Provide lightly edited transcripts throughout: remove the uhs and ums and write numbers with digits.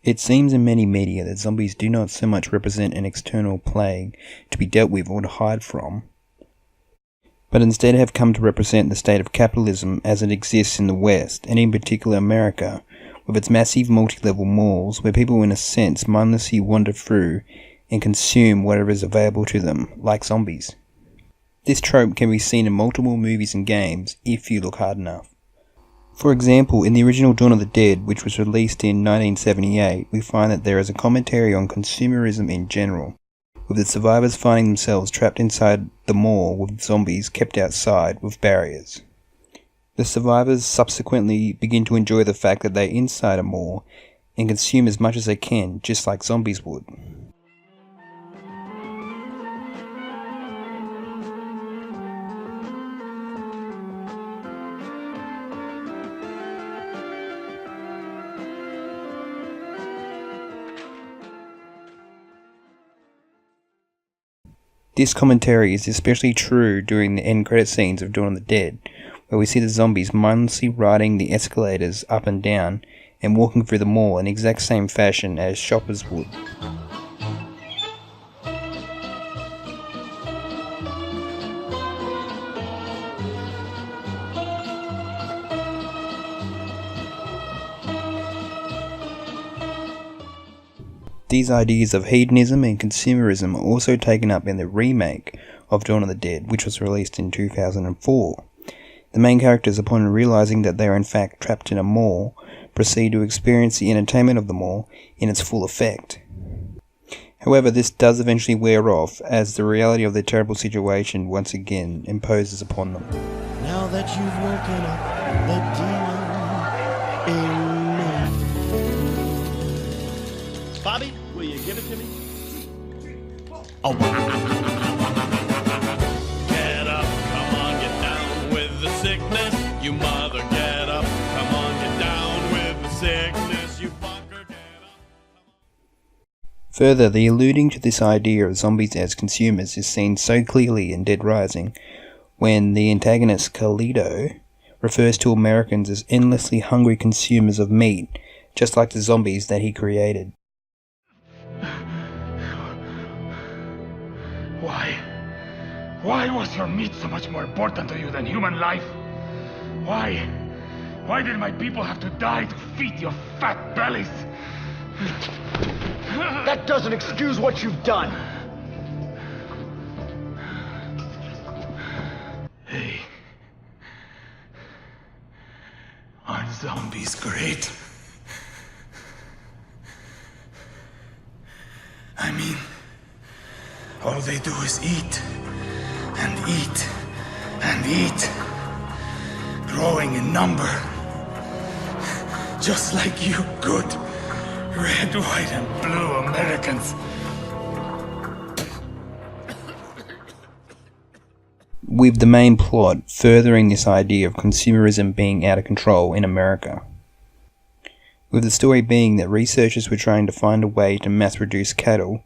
It seems in many media that zombies do not so much represent an external plague to be dealt with or to hide from, but instead have come to represent the state of capitalism as it exists in the West, and in particular America, with its massive multi-level malls where people in a sense mindlessly wander through and consume whatever is available to them, like zombies. This trope can be seen in multiple movies and games if you look hard enough. For example, in the original Dawn of the Dead, which was released in 1978, we find that there is a commentary on consumerism in general, with the survivors finding themselves trapped inside the mall with zombies kept outside with barriers. The survivors subsequently begin to enjoy the fact that they're inside a mall and consume as much as they can, just like zombies would. This commentary is especially true during the end credit scenes of Dawn of the Dead, where we see the zombies mindlessly riding the escalators up and down and walking through the mall in the exact same fashion as shoppers would. These ideas of hedonism and consumerism are also taken up in the remake of Dawn of the Dead, which was released in 2004. The main characters, upon realizing that they are in fact trapped in a mall, proceed to experience the entertainment of the mall in its full effect. However, this does eventually wear off as the reality of their terrible situation once again imposes upon them. Now that you've woken up the demon in me. Bobby, will you give it to me? Oh, get up, come on, get down with the sickness. You mother, get up, come on, get down with the sickness. You fucker, get up. Further, the alluding to this idea of zombies as consumers is seen so clearly in Dead Rising, when the antagonist Carlito refers to Americans as endlessly hungry consumers of meat, just like the zombies that he created. Why was your meat so much more important to you than human life? Why? Why did my people have to die to feed your fat bellies? That doesn't excuse what you've done. Hey. Aren't zombies great? I mean, all they do is eat, and eat, and eat, growing in number. Just like you good, red, white, and blue Americans. With the main plot furthering this idea of consumerism being out of control in America. With the story being that researchers were trying to find a way to mass-produce cattle,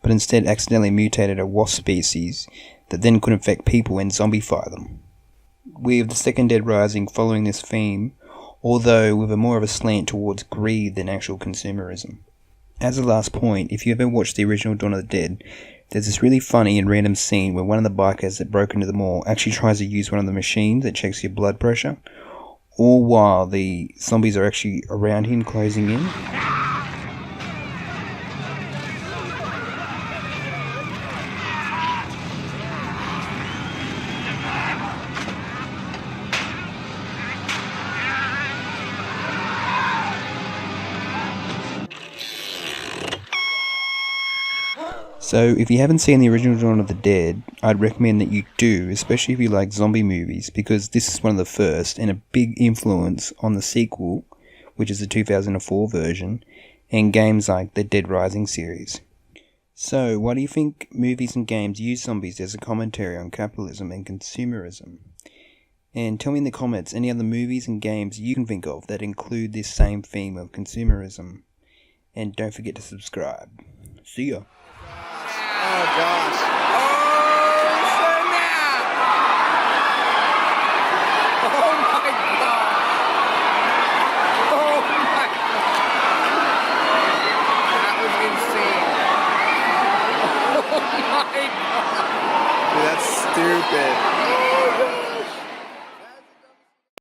but instead accidentally mutated a wasp species that then could infect people and zombify them. With the second Dead Rising following this theme, although with more of a slant towards greed than actual consumerism. As a last point, if you ever watched the original Dawn of the Dead, there's this really funny and random scene where one of the bikers that broke into the mall actually tries to use one of the machines that checks your blood pressure, all while the zombies are actually around him closing in. So, if you haven't seen the original Dawn of the Dead, I'd recommend that you do, especially if you like zombie movies, because this is one of the first and a big influence on the sequel, which is the 2004 version, and games like the Dead Rising series. So, why do you think movies and games use zombies as a commentary on capitalism and consumerism? And tell me in the comments any other movies and games you can think of that include this same theme of consumerism. And don't forget to subscribe. See ya! Oh gosh. Oh my god. stupid.